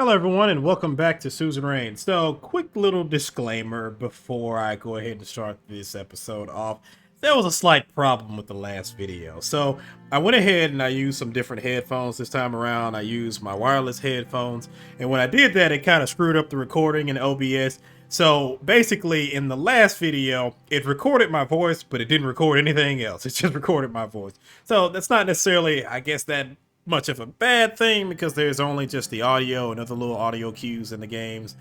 Hello, everyone, and welcome back to Suzerain. So, quick little disclaimer before I go ahead and start this episode off. There was a slight problem with the last video. So, I went ahead and I used some different headphones this time around. I used my wireless headphones, and when I did that, it kind of screwed up the recording in OBS. So, basically, in the last video, it recorded my voice, but it didn't record anything else. It just recorded my voice. So, that's not necessarily, I guess, that much of a bad thing because there's only just the audio and other little audio cues in the games.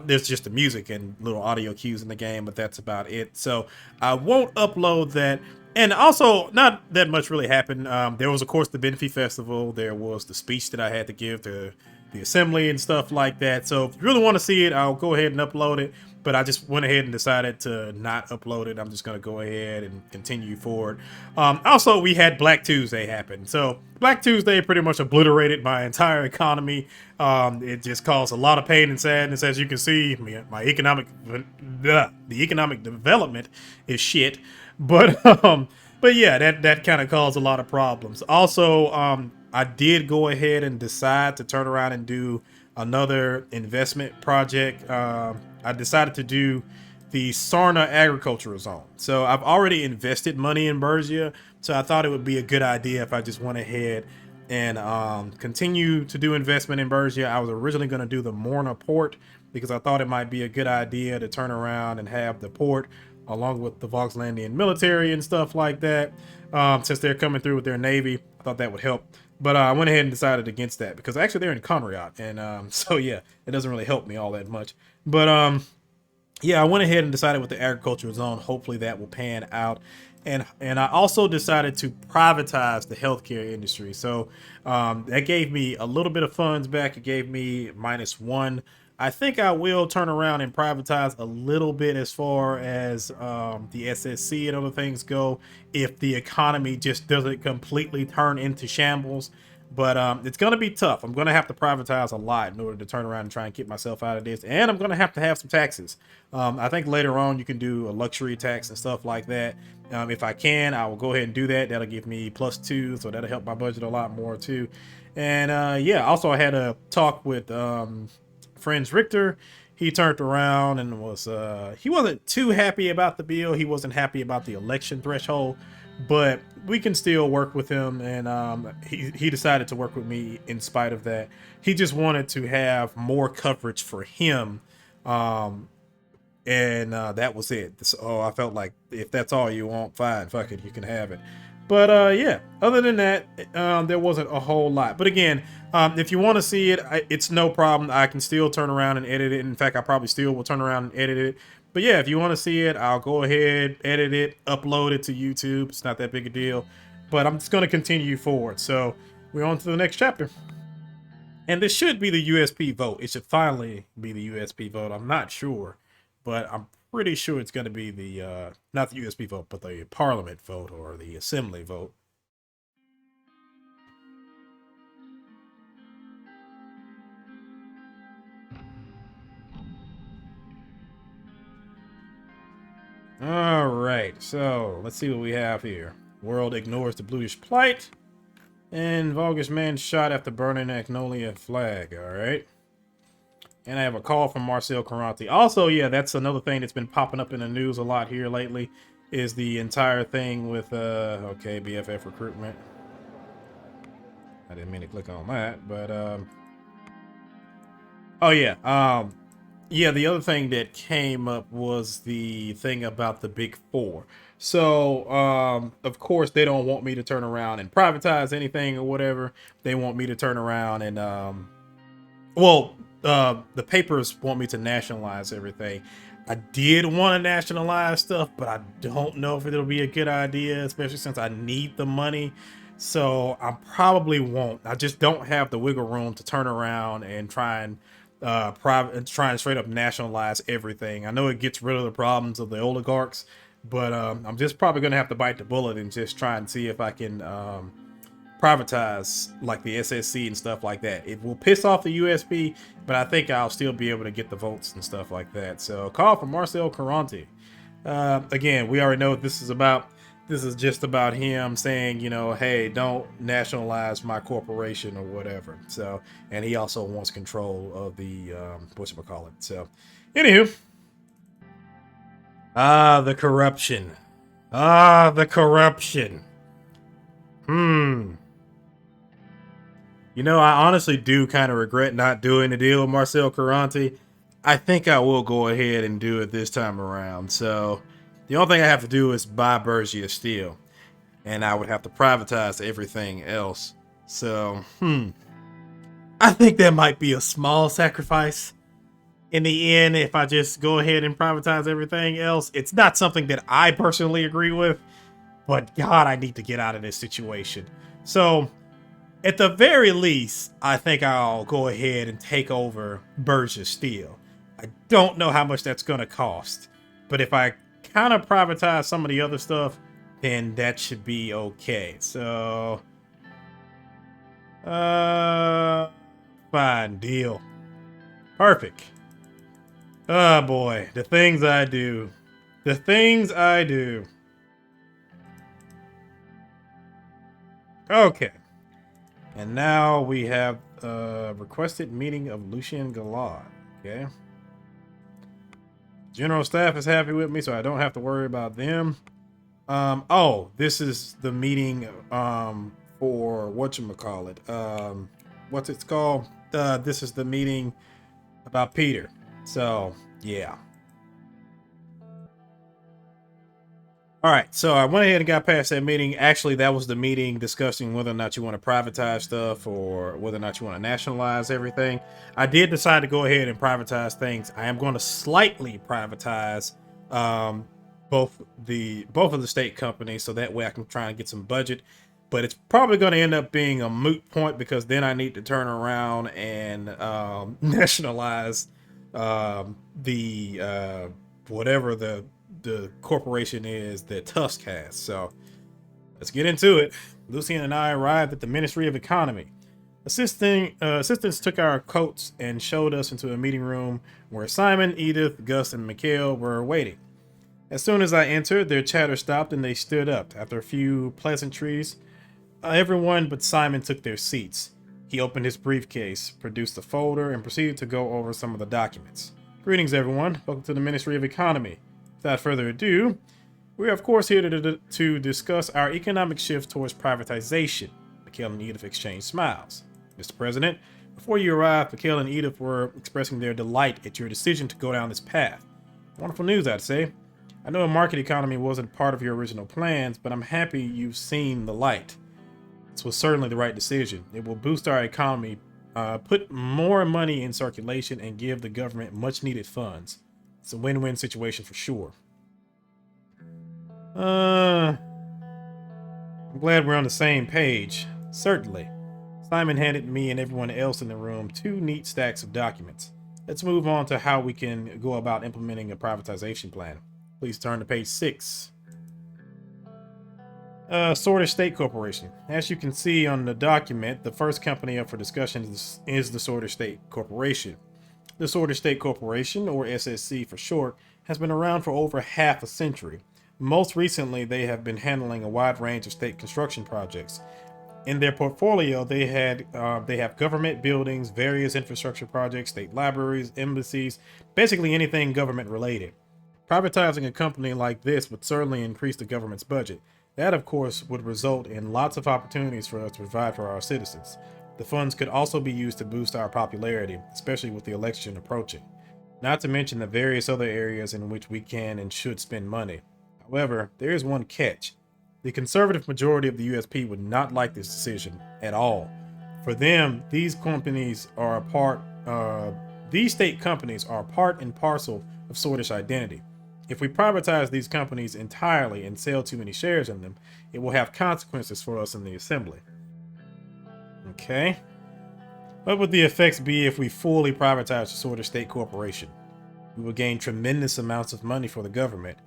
There's just the music and little audio cues in the game, but that's about it. So I won't upload that. And also, not that much really happened. There was, of course, the Benfy Festival. There was the speech that I had to give to the assembly and stuff like that. So if you really want to see it, I'll go ahead and upload it. But I just went ahead and decided to not upload it. I'm just going to go ahead and continue forward. Also, we had Black Tuesday happen. So Black Tuesday pretty much obliterated my entire economy. It just caused a lot of pain and sadness. As you can see, my the economic development is shit. But yeah, that kind of caused a lot of problems. Also, I did go ahead and decide to turn around and do another investment project. I decided to do the Sarna agricultural zone. So I've already invested money in Bergia, so I thought it would be a good idea if I just went ahead and continue to do investment in Bergia. I was originally going to do the Morna port because I thought it might be a good idea to turn around and have the port along with the Voxlandian military and stuff like that. Since they're coming through with their navy, I thought that would help. But I went ahead and decided against that because actually they're in Conriat, and so yeah, it doesn't really help me all that much. But yeah, I went ahead and decided with the agricultural zone. Hopefully that will pan out. And I also decided to privatize the healthcare industry. So that gave me a little bit of funds back. It gave me -1. I think I will turn around and privatize a little bit as far as the SSC and other things go if the economy just doesn't completely turn into shambles. But it's going to be tough. I'm going to have to privatize a lot in order to turn around and try and get myself out of this. And I'm going to have some taxes. I think later on you can do a luxury tax and stuff like that. If I can, I will go ahead and do that. That'll give me +2, so that'll help my budget a lot more too. And yeah, also I had a talk with Friends Richter. He turned around and was he wasn't too happy about the bill. He wasn't happy about the election threshold, but we can still work with him, and he decided to work with me in spite of that. He just wanted to have more coverage for him, and that was it. So I felt like if that's all you want, fine, fuck it, you can have it. But yeah, other than that, there wasn't a whole lot. But again, if you want to see it, it's no problem. I can still turn around and edit it. In fact, I probably still will turn around and edit it. But yeah, if you want to see it, I'll go ahead, edit it, upload it to YouTube. It's not that big a deal. But I'm just going to continue forward. So we're on to the next chapter. And this should be the USP vote. It should finally be the USP vote. I'm not sure, but I'm pretty sure it's going to be the, not the USP vote, but the Parliament vote or the Assembly vote. All right, so let's see what we have here. World ignores the bluish plight, and Vulgus man shot after burning Agnolia flag. All right. And I have a call from Marcel Caranti. Also, yeah, that's another thing that's been popping up in the news a lot here lately, is the entire thing with, okay, BFF recruitment. I didn't mean to click on that, but, oh yeah, yeah, the other thing that came up was the thing about the Big Four. So, of course, they don't want me to turn around and privatize anything or whatever. They want me to turn around and, well, the papers want me to nationalize everything. I did want to nationalize stuff, but I don't know if it'll be a good idea, especially since I need the money. So I probably won't. I just don't have the wiggle room to turn around and try and try and straight up nationalize everything. I know it gets rid of the problems of the oligarchs, but I'm just probably gonna have to bite the bullet and just try and see if I can privatize like the SSC and stuff like that. It will piss off the USP, but I think I'll still be able to get the votes and stuff like that. So call from Marcel Caranti. Again, we already know what this is about. this is just about him saying, you know, hey, don't nationalize my corporation or whatever. So, and he also wants control of the whatchamacallit. So, anywho, the corruption. The corruption. Hmm. You know, I honestly do kind of regret not doing the deal with Marcel Caranti. I think I will go ahead and do it this time around. So, the only thing I have to do is buy Bergia Steel, and I would have to privatize everything else. So, I think that might be a small sacrifice in the end if I just go ahead and privatize everything else. It's not something that I personally agree with, but God, I need to get out of this situation. So, at the very least, I think I'll go ahead and take over Bergia Steel. I don't know how much that's going to cost, but if I kind of privatize some of the other stuff, then that should be okay. So, fine, deal. Perfect. Oh boy, the things I do. The things I do. Okay. And now we have requested meeting of Lucien Gallard. Okay. General staff is happy with me, so I don't have to worry about them. Oh, this is the meeting for whatchamacallit. What's it called? This is the meeting about Peter. So, yeah. All right, so I went ahead and got past that meeting. Actually, that was the meeting discussing whether or not you want to privatize stuff or whether or not you want to nationalize everything. I did decide to go ahead and privatize things. I am going to slightly privatize um, both of the state companies, so that way I can try and get some budget. But it's probably going to end up being a moot point because then I need to turn around and nationalize the whatever the corporation is that Tusk has. So let's get into it. Lucien and I arrived at the Ministry of Economy. Assistants took our coats and showed us into a meeting room where Simon, Edith, Gus, and Mikhail were waiting. As soon as I entered, their chatter stopped and they stood up. After a few pleasantries, everyone but Simon took their seats. He opened his briefcase, produced a folder, and proceeded to go over some of the documents. Greetings, everyone. Welcome to the Ministry of Economy. Without further ado, we are of course here to discuss our economic shift towards privatization. Mikhail and Edith exchanged smiles. Mr. President, before you arrived, Mikhail and Edith were expressing their delight at your decision to go down this path. Wonderful news, I'd say. I know a market economy wasn't part of your original plans, but I'm happy you've seen the light. This was certainly the right decision. It will boost our economy, put more money in circulation, and give the government much needed funds. It's a win-win situation for sure. I'm glad we're on the same page. Certainly. Simon handed me and everyone else in the room 2 neat stacks of documents. Let's move on to how we can go about implementing a privatization plan. Please turn to page 6. Sorted State Corporation. As you can see on the document, the first company up for discussion is the Sorted State Corporation. The Sorted State Corporation, or SSC for short, has been around for over half a century. Most recently, they have been handling a wide range of state construction projects. In their portfolio, they have government buildings, various infrastructure projects, state libraries, embassies, basically anything government related. Privatizing a company like this would certainly increase the government's budget. That, of course, would result in lots of opportunities for us to provide for our citizens. The funds could also be used to boost our popularity, especially with the election approaching. Not to mention the various other areas in which we can and should spend money. However, there is one catch. The conservative majority of the USP would not like this decision at all. For them, these state companies are part and parcel of Swedish identity. If we privatize these companies entirely and sell too many shares in them, it will have consequences for us in the assembly. Okay. What would the effects be if we fully privatize the Swedish State Corporation? We will gain tremendous amounts of money for the government.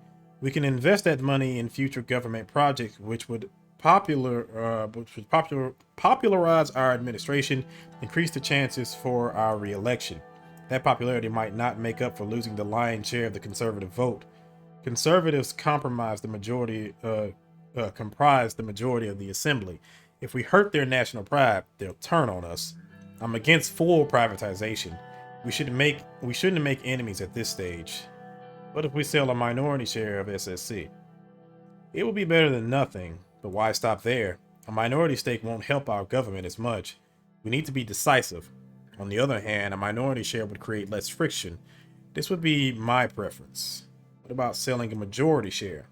We can invest that money in future government projects, which would popularize our administration, increase the chances for our re-election. That popularity might not make up for losing the lion's share of the conservative vote. Conservatives comprise the majority comprise the majority of the assembly. If we hurt their national pride, they'll turn on us. I'm against full privatization. We shouldn't make enemies at this stage. What if we sell a minority share of SSC? It will be better than nothing, but why stop there? A minority stake won't help our government as much. We need to be decisive. On the other hand, a minority share would create less friction. This would be my preference. What about selling a majority share?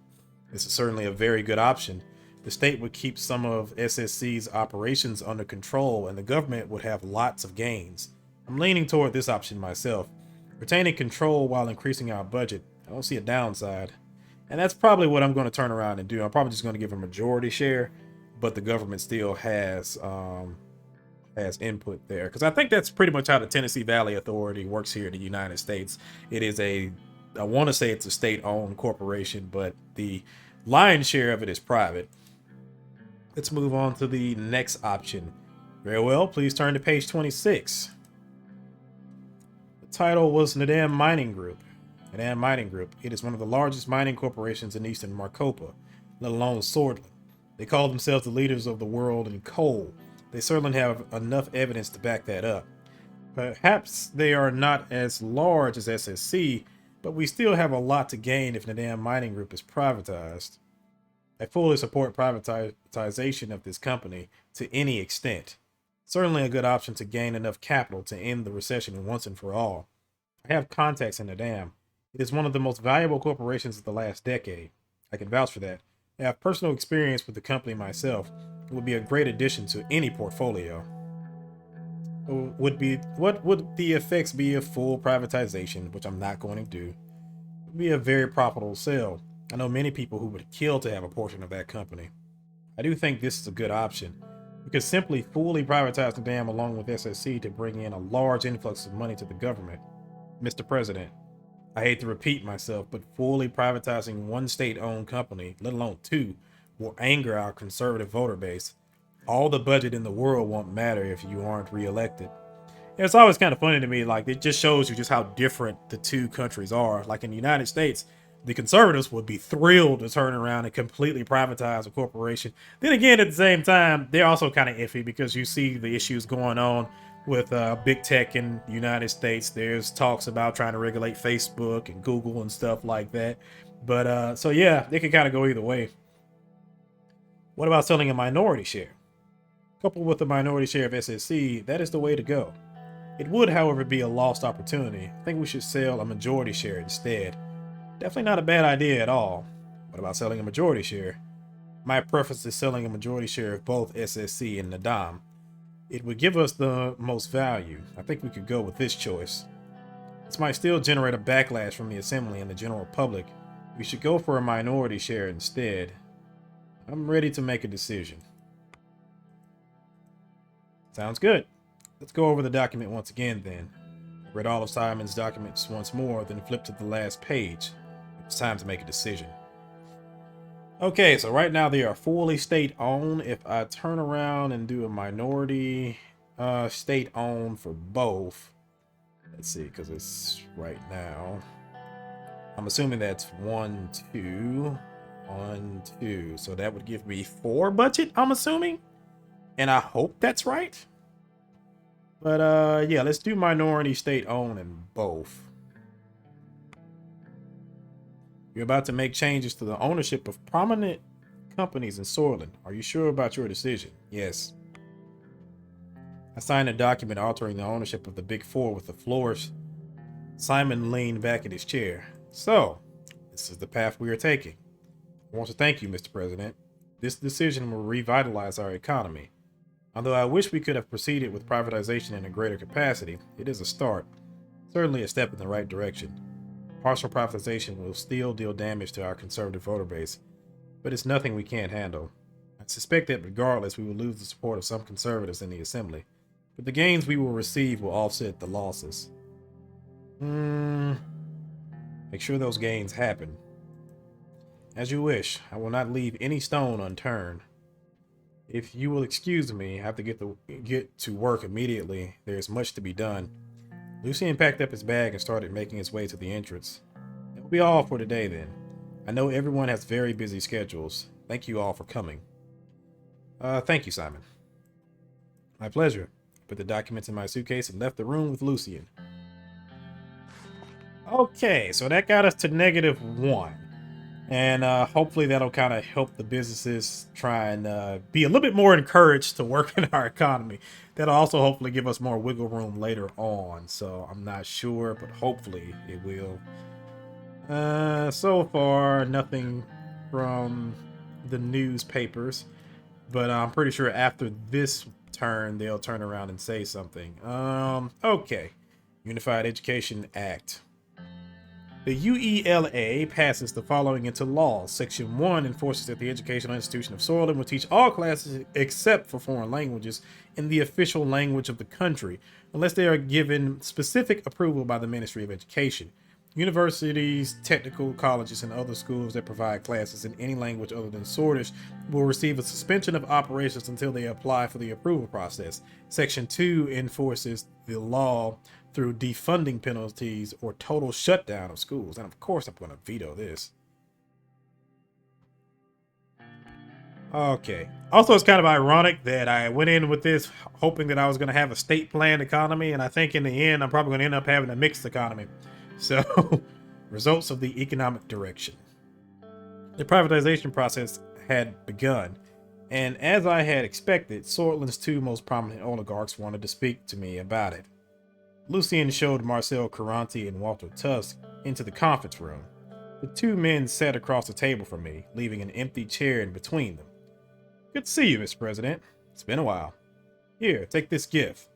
This is certainly a very good option. The state would keep some of SSC's operations under control, and the government would have lots of gains. I'm leaning toward this option myself. Retaining control while increasing our budget. I don't see a downside. And that's probably what I'm going to turn around and do. I'm probably just going to give a majority share, but the government still has input there, because I think that's pretty much how the Tennessee Valley Authority works here in the United States. It is I want to say it's a state-owned corporation, but the lion's share of it is private. Let's move on to the next option. Very well, please turn to page 26. The title was Nadam Mining Group. Nadam Mining Group. It is one of the largest mining corporations in eastern Maricopa, let alone Swordland. They call themselves the leaders of the world in coal. They certainly have enough evidence to back that up. Perhaps they are not as large as SSC, but we still have a lot to gain if Nadam Mining Group is privatized. I fully support privatization of this company to any extent. Certainly a good option to gain enough capital to end the recession once and for all. I have contacts in Nadam. It is one of the most valuable corporations of the last decade. I can vouch for that. I have personal experience with the company myself. It would be a great addition to any portfolio. What would the effects be of full privatization, which I'm not going to do? It would be a very profitable sale. I know many people who would kill to have a portion of that company. I do think this is a good option. We could simply fully privatize the dam along with SSC to bring in a large influx of money to the government. Mr. President, I hate to repeat myself, but fully privatizing one state-owned company, let alone two, will anger our conservative voter base. All the budget in the world won't matter if you aren't reelected. It's always kind of funny to me, like, it just shows you just how different the two countries are. Like, in the United States, the conservatives would be thrilled to turn around and completely privatize a corporation. Then again, at the same time, they're also kind of iffy because you see the issues going on with big tech in the United States. There's talks about trying to regulate Facebook and Google and stuff like that. But so yeah, they can kind of go either way. What about selling a minority share? Coupled with a minority share of SSC, that is the way to go. It would, however, be a lost opportunity. I think we should sell a majority share instead. Definitely not a bad idea at all. What about selling a majority share? My preference is selling a majority share of both SSC and Nadam. It would give us the most value. I think we could go with this choice. This might still generate a backlash from the assembly and the general public. We should go for a minority share instead. I'm ready to make a decision. Sounds good. Let's go over the document once again then. Read all of Simon's documents once more, then flip to the last page. It's time to make a decision. Okay, so right now they are fully state-owned. If I turn around and do a minority state-owned for both, let's see, because it's right now. I'm assuming that's 1, 2, 1, 2. So that would give me 4 budget, I'm assuming. And I hope that's right. But yeah, let's do minority state-owned in both. You're about to make changes to the ownership of prominent companies in Swordland. Are you sure about your decision? Yes. I signed a document altering the ownership of the Big Four with the flourish. Simon leaned back in his chair. So, this is the path we are taking. I want to thank you, Mr. President. This decision will revitalize our economy. Although I wish we could have proceeded with privatization in a greater capacity, it is a start. Certainly a step in the right direction. Partial privatization will still deal damage to our conservative voter base, but it's nothing we can't handle. I suspect that regardless, we will lose the support of some conservatives in the assembly, but the gains we will receive will offset the losses. Make sure those gains happen. As you wish. I will not leave any stone unturned. If you will excuse me, I have to get to work immediately. There's much to be done. Lucien packed up his bag and started making his way to the entrance. That will be all for today then. I know everyone has very busy schedules. Thank you all for coming. Thank you, Simon. My pleasure. Put the documents in my suitcase and left the room with Lucian. Okay, so that got us to -1. And hopefully that'll kind of help the businesses try and be a little bit more encouraged to work in our economy. That'll also hopefully give us more wiggle room later on. So I'm not sure, but hopefully it will. So far, nothing from the newspapers. But I'm pretty sure after this turn, they'll turn around and say something. Okay. Unified Education Act. The UELA passes the following into law. Section 1 enforces that the educational institution of Suzerain will teach all classes except for foreign languages in the official language of the country, unless they are given specific approval by the Ministry of Education. Universities, technical colleges, and other schools that provide classes in any language other than Swedish will receive a suspension of operations until they apply for the approval process. Section 2 enforces the law through defunding penalties or total shutdown of schools. And of course, I'm going to veto this. Okay. Also, it's kind of ironic that I went in with this hoping that I was going to have a state-planned economy, and I think in the end, I'm probably going to end up having a mixed economy. So, results of the economic direction. The privatization process had begun, and as I had expected, Sortland's two most prominent oligarchs wanted to speak to me about it. Lucian showed Marcel Caranti and Walter Tusk into the conference room. The two men sat across the table from me, leaving an empty chair in between them. Good to see you, Mr. President. It's been a while. Here, take this gift.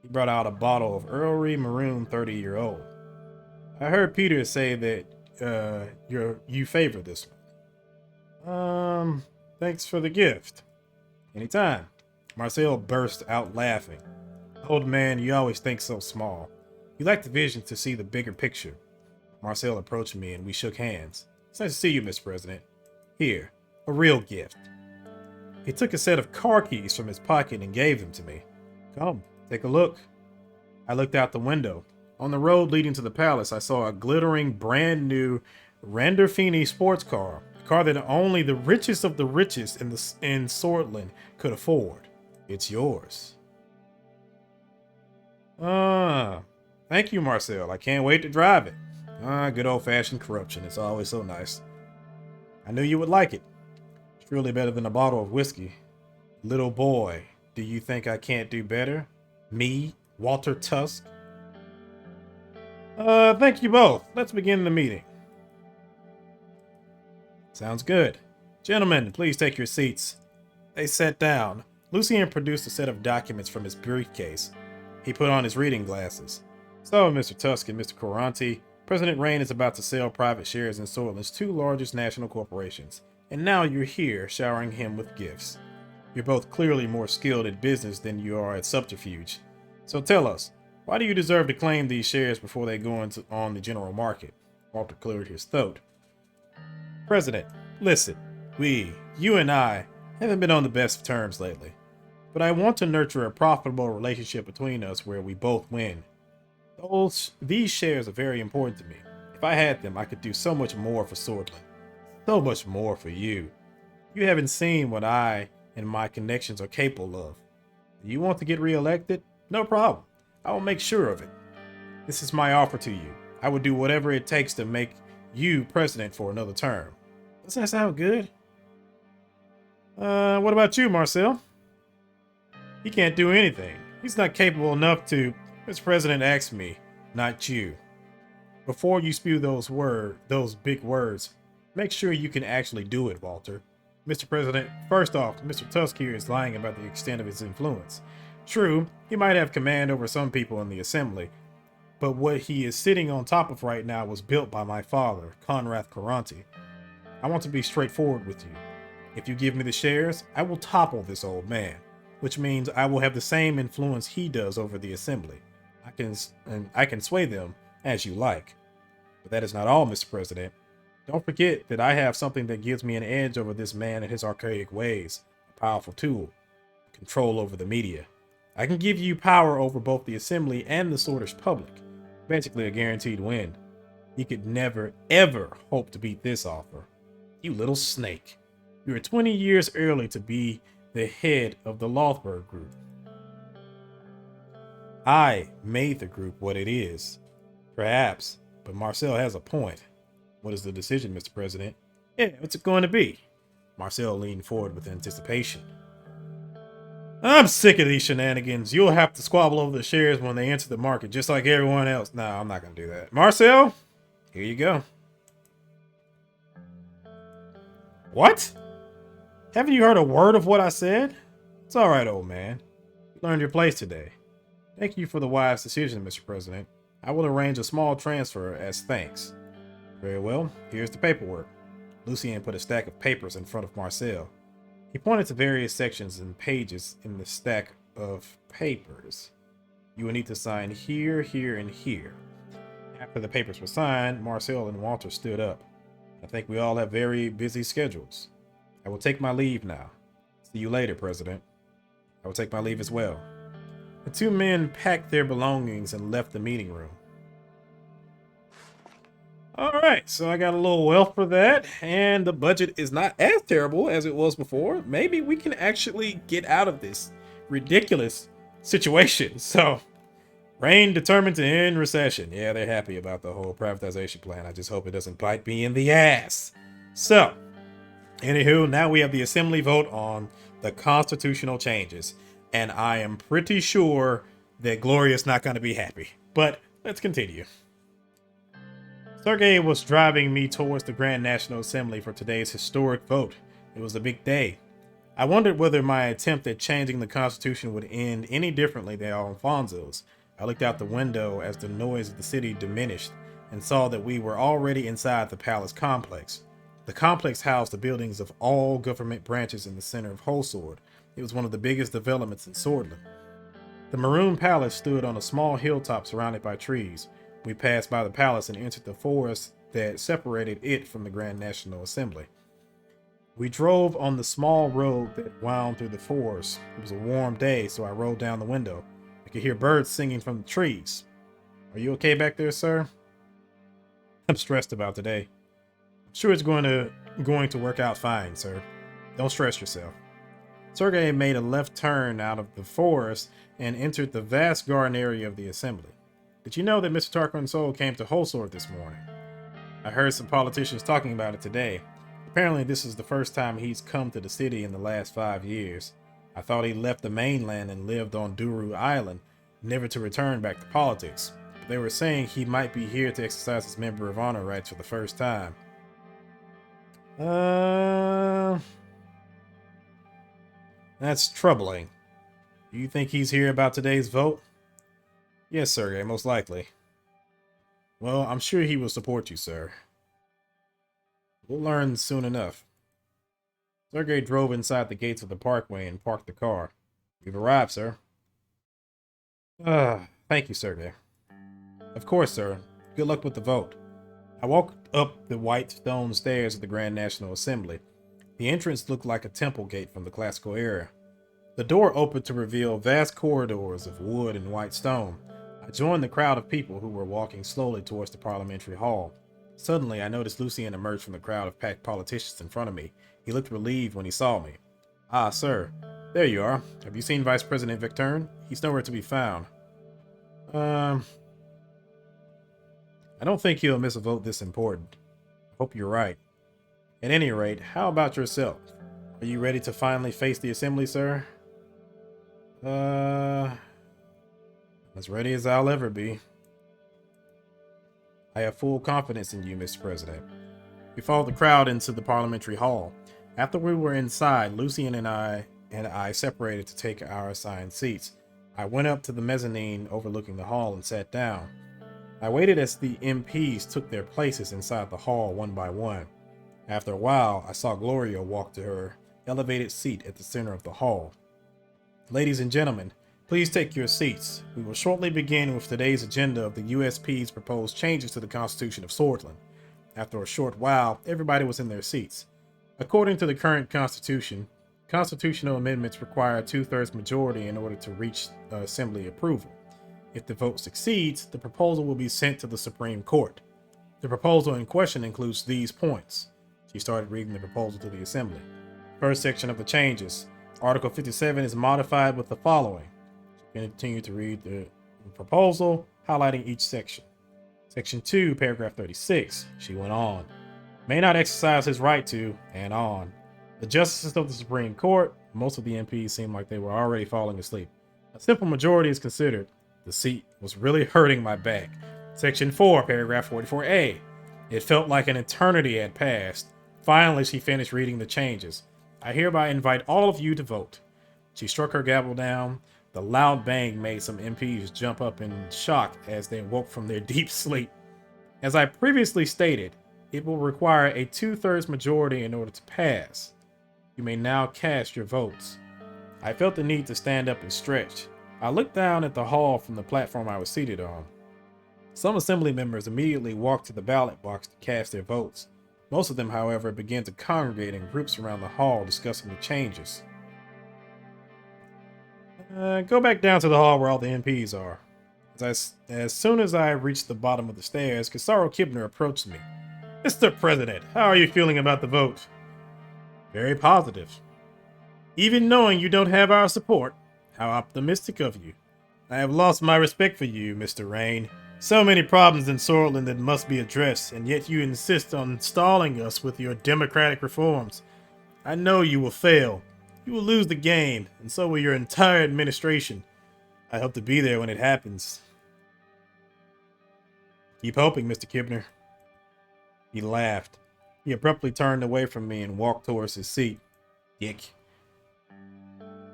He brought out a bottle of Earl Maroon 30-year-old. I heard Peter say that you favor this one. Thanks for the gift. Anytime. Marcel burst out laughing. Old man, you always think so small. You lack the vision to see the bigger picture. Marcel approached me and we shook hands. It's nice to see you, Mr. President. Here, a real gift. He took a set of car keys from his pocket and gave them to me. Come, take a look. I looked out the window. On the road leading to the palace, I saw a glittering, brand new Randerfini sports car. A car that only the richest of the richest in Sortland could afford. It's yours. Thank you, Marcel. I can't wait to drive it. Good old-fashioned corruption. It's always so nice. I knew you would like it. It's really better than a bottle of whiskey. Little boy, do you think I can't do better? Me, Walter Tusk? Thank you both. Let's begin the meeting. Sounds good. Gentlemen, please take your seats. They sat down. Lucian produced a set of documents from his briefcase. He put on his reading glasses. So, Mr. Tusk and Mr. Caranti, President Rayne is about to sell private shares in Sortland's two largest national corporations, and now you're here showering him with gifts. You're both clearly more skilled at business than you are at subterfuge. So tell us, why do you deserve to claim these shares before they go on the general market? Walter cleared his throat. President, listen, you and I, haven't been on the best of terms lately, but I want to nurture a profitable relationship between us where we both win. These shares are very important to me. If I had them, I could do so much more for Sortland. So much more for you. You haven't seen what I and my connections are capable of. Do you want to get reelected? No problem. I will make sure of it. This is my offer to you. I would do whatever it takes to make you president for another term. Doesn't that sound good? What about you, Marcel? He can't do anything. He's not capable enough to. Mr. President asked me, not you. Before you spew those big words, make sure you can actually do it, Walter. Mr. President, first off, Mr. Tusk here is lying about the extent of his influence. True, he might have command over some people in the assembly, but what he is sitting on top of right now was built by my father, Conrad Caranti. I want to be straightforward with you. If you give me the shares, I will topple this old man, which means I will have the same influence he does over the assembly. I can sway them as you like. But that is not all, Mr. President. Don't forget that I have something that gives me an edge over this man and his archaic ways. A powerful tool. Control over the media. I can give you power over both the assembly and the Swedish public. Basically a guaranteed win. You could never, ever hope to beat this offer. You little snake. You were 20 years early to be the head of the Lothberg Group. I made the group what it is. Perhaps, but Marcel has a point. What is the decision, Mr. President? Yeah, what's it going to be? Marcel leaned forward with anticipation. I'm sick of these shenanigans. You'll have to squabble over the shares when they enter the market, just like everyone else. No, I'm not going to do that. Marcel, here you go. What? Haven't you heard a word of what I said? It's all right, old man. You learned your place today. Thank you for the wise decision, Mr. President. I will arrange a small transfer as thanks. Very well, here's the paperwork. Lucien put a stack of papers in front of Marcel. He pointed to various sections and pages in the stack of papers. You will need to sign here, here, and here. After the papers were signed, Marcel and Walter stood up. I think we all have very busy schedules. I will take my leave now. See you later, President. I will take my leave as well. The two men packed their belongings and left the meeting room. Alright, so I got a little wealth for that, and the budget is not as terrible as it was before. Maybe we can actually get out of this ridiculous situation. So, Rayne determined to end recession. Yeah, they're happy about the whole privatization plan. I just hope it doesn't bite me in the ass. So, anywho, now we have the assembly vote on the constitutional changes. And I am pretty sure that Gloria's not going to be happy. But let's continue. Sergei was driving me towards the Grand National Assembly for today's historic vote. It was a big day. I wondered whether my attempt at changing the Constitution would end any differently than Alfonso's. I looked out the window as the noise of the city diminished and saw that we were already inside the palace complex. The complex housed the buildings of all government branches in the center of Holsword. It was one of the biggest developments in Swordland. The Maroon Palace stood on a small hilltop surrounded by trees. We passed by the palace and entered the forest that separated it from the Grand National Assembly. We drove on the small road that wound through the forest. It was a warm day, so I rolled down the window. I could hear birds singing from the trees. Are you okay back there, sir? I'm stressed about today. I'm sure it's going to work out fine, sir. Don't stress yourself. Sergei made a left turn out of the forest and entered the vast garden area of the assembly. Did you know that Mr. Tarquin came to Holsword this morning? I heard some politicians talking about it today. Apparently this is the first time he's come to the city in the last 5 years. I thought he left the mainland and lived on Duru Island, never to return back to politics. But they were saying he might be here to exercise his Member of Honor rights for the first time. That's troubling. Do you think he's here about today's vote? Yes, Sergei, most likely. Well, I'm sure he will support you, sir. We'll learn soon enough. Sergei drove inside the gates of the parkway and parked the car. We've arrived, sir. Thank you, Sergei. Of course, sir. Good luck with the vote. I walked up the white stone stairs of the Grand National Assembly. The entrance looked like a temple gate from the classical era. The door opened to reveal vast corridors of wood and white stone. I joined the crowd of people who were walking slowly towards the parliamentary hall. Suddenly, I noticed Lucien emerge from the crowd of packed politicians in front of me. He looked relieved when he saw me. Ah, sir. There you are. Have you seen Vice President Victern? He's nowhere to be found. I don't think he'll miss a vote this important. I hope you're right. At any rate, how about yourself? Are you ready to finally face the assembly, sir? As ready as I'll ever be. I have full confidence in you, Mr. President. We followed the crowd into the parliamentary hall. After we were inside, Lucien and I separated to take our assigned seats. I went up to the mezzanine overlooking the hall and sat down. I waited as the MPs took their places inside the hall one by one. After a while, I saw Gloria walk to her elevated seat at the center of the hall. Ladies and gentlemen, please take your seats. We will shortly begin with today's agenda of the USP's proposed changes to the Constitution of Swordland. After a short while, everybody was in their seats. According to the current Constitution, constitutional amendments require a 2/3 majority in order to reach Assembly approval. If the vote succeeds, the proposal will be sent to the Supreme Court. The proposal in question includes these points. She started reading the proposal to the assembly. First section of the changes. Article 57 is modified with the following. She continued to read the proposal, highlighting each section. Section 2, paragraph 36. She went on. May not exercise his right to, and on. The justices of the Supreme Court, most of the MPs seemed like they were already falling asleep. A simple majority is considered. The seat was really hurting my back. Section 4, paragraph 44A. It felt like an eternity had passed. Finally, she finished reading the changes. I hereby invite all of you to vote. She struck her gavel down. The loud bang made some MPs jump up in shock as they woke from their deep sleep. As I previously stated, it will require a 2/3 majority in order to pass. You may now cast your votes. I felt the need to stand up and stretch. I looked down at the hall from the platform I was seated on. Some assembly members immediately walked to the ballot box to cast their votes. Most of them, however, began to congregate in groups around the hall discussing the changes. Go back down to the hall where all the MPs are. As soon as I reached the bottom of the stairs, Casaro Kibner approached me. Mr. President, how are you feeling about the vote? Very positive. Even knowing you don't have our support, how optimistic of you. I have lost my respect for you, Mr. Rayne. So many problems in Sortland that must be addressed, and yet you insist on stalling us with your democratic reforms. I know you will fail. You will lose the game, and so will your entire administration. I hope to be there when it happens. Keep hoping, Mr. Kibner. He laughed. He abruptly turned away from me and walked towards his seat. Dick.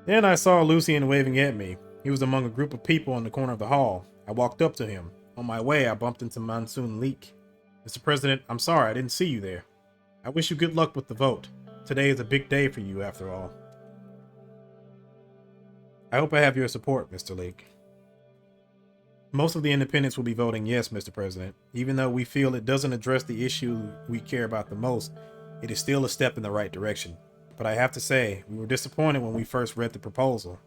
Then I saw Lucien waving at me. He was among a group of people in the corner of the hall. I walked up to him. On my way, I bumped into Monsoon Leak. Mr. President, I'm sorry I didn't see you there. I wish you good luck with the vote. Today is a big day for you, after all. I hope I have your support, Mr. Leak. Most of the independents will be voting yes, Mr. President. Even though we feel it doesn't address the issue we care about the most, it is still a step in the right direction. But I have to say, we were disappointed when we first read the proposal.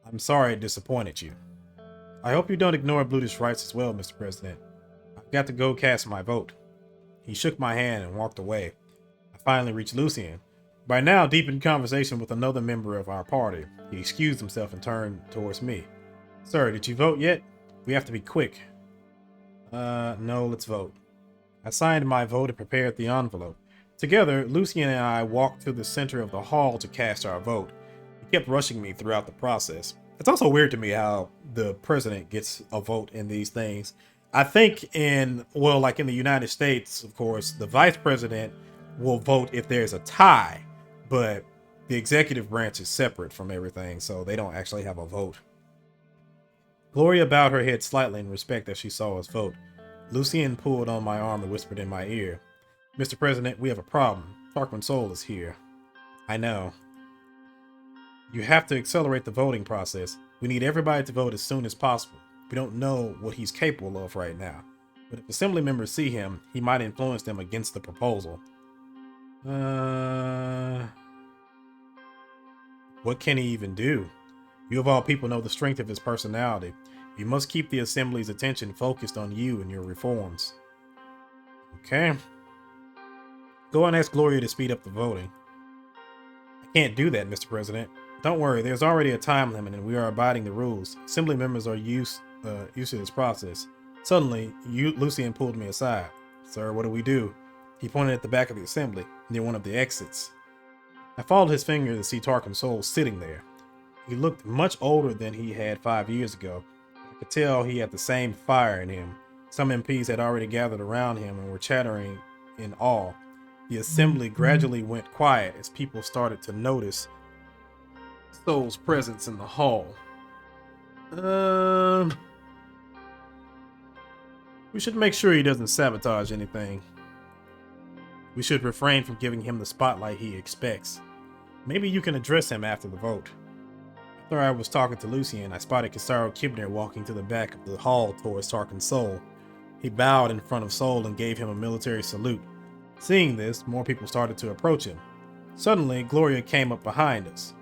I'm sorry it disappointed you. I hope you don't ignore Blutish rights as well, Mr. President. I've got to go cast my vote. He shook my hand and walked away. I finally reached Lucien. By now, deep in conversation with another member of our party, he excused himself and turned towards me. Sir, did you vote yet? We have to be quick. No, let's vote. I signed my vote and prepared the envelope. Together, Lucien and I walked to the center of the hall to cast our vote. He kept rushing me throughout the process. It's also weird to me how the president gets a vote in these things. I think like in the United States, of course, the vice president will vote if there's a tie, but the executive branch is separate from everything, so they don't actually have a vote. Gloria bowed her head slightly in respect as she saw us vote. Lucien pulled on my arm and whispered in my ear, Mr. President, we have a problem. Tarquin Sol is here. I know. You have to accelerate the voting process. We need everybody to vote as soon as possible. We don't know what he's capable of right now, but if assembly members see him, he might influence them against the proposal. What can he even do? You of all people know the strength of his personality. You must keep the assembly's attention focused on you and your reforms. Okay. Go and ask Gloria to speed up the voting. I can't do that, Mr. President. Don't worry, there's already a time limit and we are abiding the rules. Assembly members are used to this process. Suddenly, Lucien pulled me aside. Sir, what do we do? He pointed at the back of the assembly, near one of the exits. I followed his finger to see Tarquin Sol sitting there. He looked much older than he had 5 years ago. I could tell he had the same fire in him. Some MPs had already gathered around him and were chattering in awe. The assembly gradually went quiet as people started to notice Sol's presence in the hall. We should make sure he doesn't sabotage anything. We should refrain from giving him the spotlight he expects. Maybe you can address him after the vote. After I was talking to Lucien, I spotted Casaro Kibner walking to the back of the hall towards Tarquin Sol. He bowed in front of Sol and gave him a military salute. Seeing this, more people started to approach him. Suddenly, Gloria came up behind us.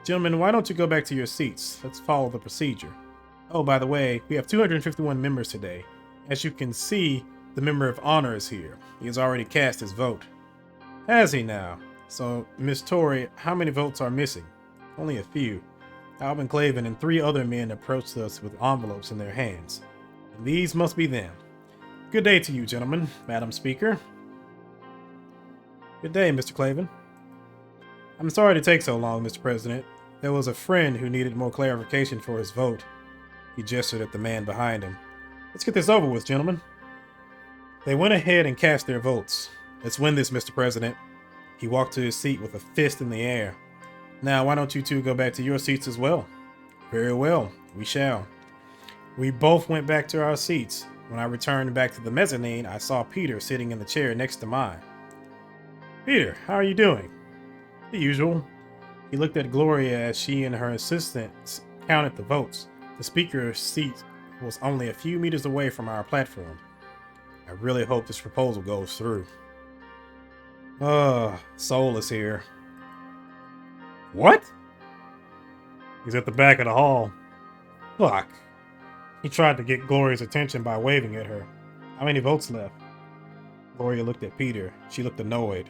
Gentlemen, why don't you go back to your seats? Let's follow the procedure. Oh, by the way, we have 251 members today. As you can see, the member of honor is here. He has already cast his vote. Has he now? So, Miss Tori, how many votes are missing? Only a few. Alvin Clavin and 3 other men approached us with envelopes in their hands. And these must be them. Good day to you, gentlemen, Madam Speaker. Good day, Mr. Clavin. I'm sorry to take so long, Mr. President. There was a friend who needed more clarification for his vote. He gestured at the man behind him. Let's get this over with, gentlemen. They went ahead and cast their votes. Let's win this, Mr. President. He walked to his seat with a fist in the air. Now, why don't you two go back to your seats as well? Very well, we shall. We both went back to our seats. When I returned back to the mezzanine, I saw Peter sitting in the chair next to mine. Peter, how are you doing? The usual. He looked at Gloria as she and her assistants counted the votes. The speaker's seat was only a few meters away from our platform. I really hope this proposal goes through. Soul is here. What? He's at the back of the hall. Fuck. He tried to get Gloria's attention by waving at her. How many votes left? Gloria looked at Peter. She looked annoyed.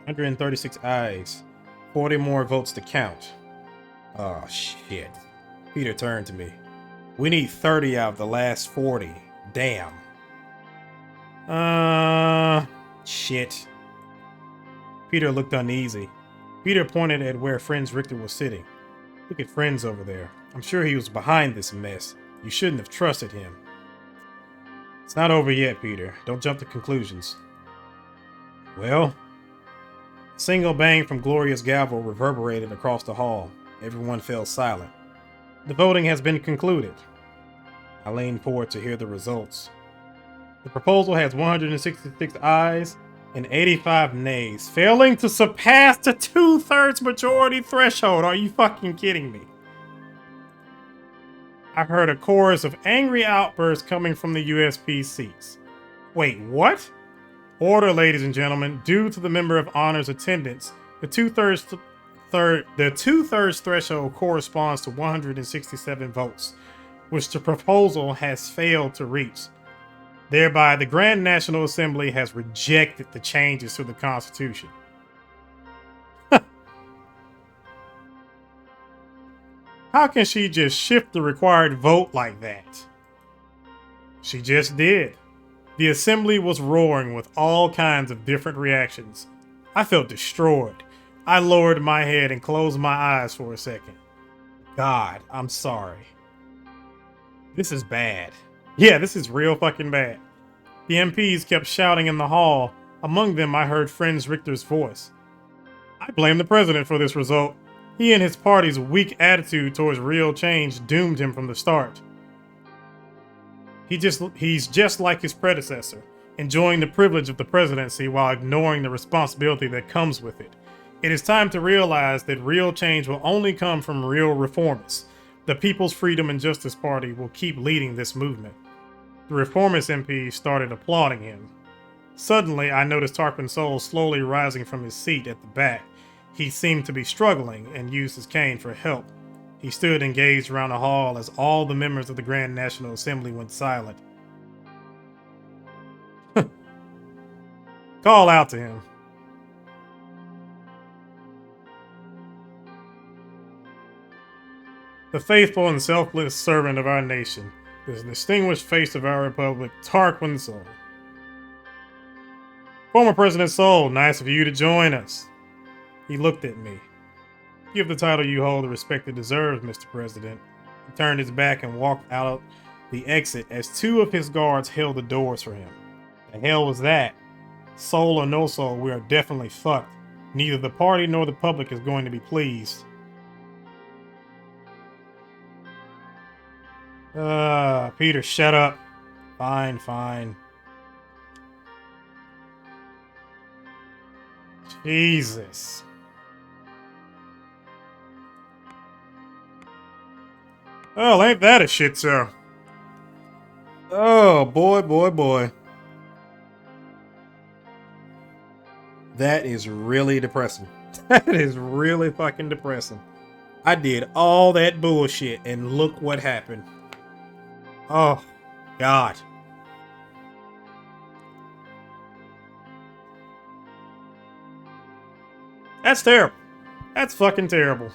136 ayes. 40 more votes to count. Oh, shit. Peter turned to me. We need 30 out of the last 40. Damn. Shit. Peter looked uneasy. Peter pointed at where Friends Richter was sitting. Look at Friends over there. I'm sure he was behind this mess. You shouldn't have trusted him. It's not over yet, Peter. Don't jump to conclusions. Well, a single bang from Gloria's gavel reverberated across the hall. Everyone fell silent. The voting has been concluded. I leaned forward to hear the results. The proposal has 166 ayes and 85 nays, failing to surpass the 2/3 majority threshold. Are you fucking kidding me? I heard a chorus of angry outbursts coming from the USP seats. Wait, what? Order, ladies and gentlemen. Due to the member of honor's attendance, the two-thirds threshold corresponds to 167 votes, which the proposal has failed to reach. Thereby, the Grand National Assembly has rejected the changes to the Constitution. How can she just shift the required vote like that? She just did. The assembly was roaring with all kinds of different reactions. I felt destroyed. I lowered my head and closed my eyes for a second. God, I'm sorry. This is bad. Yeah, this is real fucking bad. The MPs kept shouting in the hall. Among them, I heard Friends Richter's voice. I blame the president for this result. He and his party's weak attitude towards real change doomed him from the start. He's just like his predecessor, enjoying the privilege of the presidency while ignoring the responsibility that comes with it. It is time to realize that real change will only come from real reformists. The People's Freedom and Justice Party will keep leading this movement. The reformist MPs started applauding him. Suddenly, I noticed Tarpon Soul slowly rising from his seat at the back. He seemed to be struggling and used his cane for help. He stood and gazed around the hall as all the members of the Grand National Assembly went silent. Call out to him. The faithful and selfless servant of our nation, the distinguished face of our republic, Tarquin Soul. Former President Soul, nice of you to join us. He looked at me. Give the title you hold the respect it deserves, Mr. President. He turned his back and walked out the exit as 2 of his guards held the doors for him. The hell was that? Soul or no soul, we are definitely fucked. Neither the party nor the public is going to be pleased. Peter, shut up. Fine, fine. Jesus. Well, ain't that a shit show? Oh, boy, boy, boy. That is really depressing. That is really fucking depressing. I did all that bullshit and look what happened. Oh, God. That's terrible. That's fucking terrible.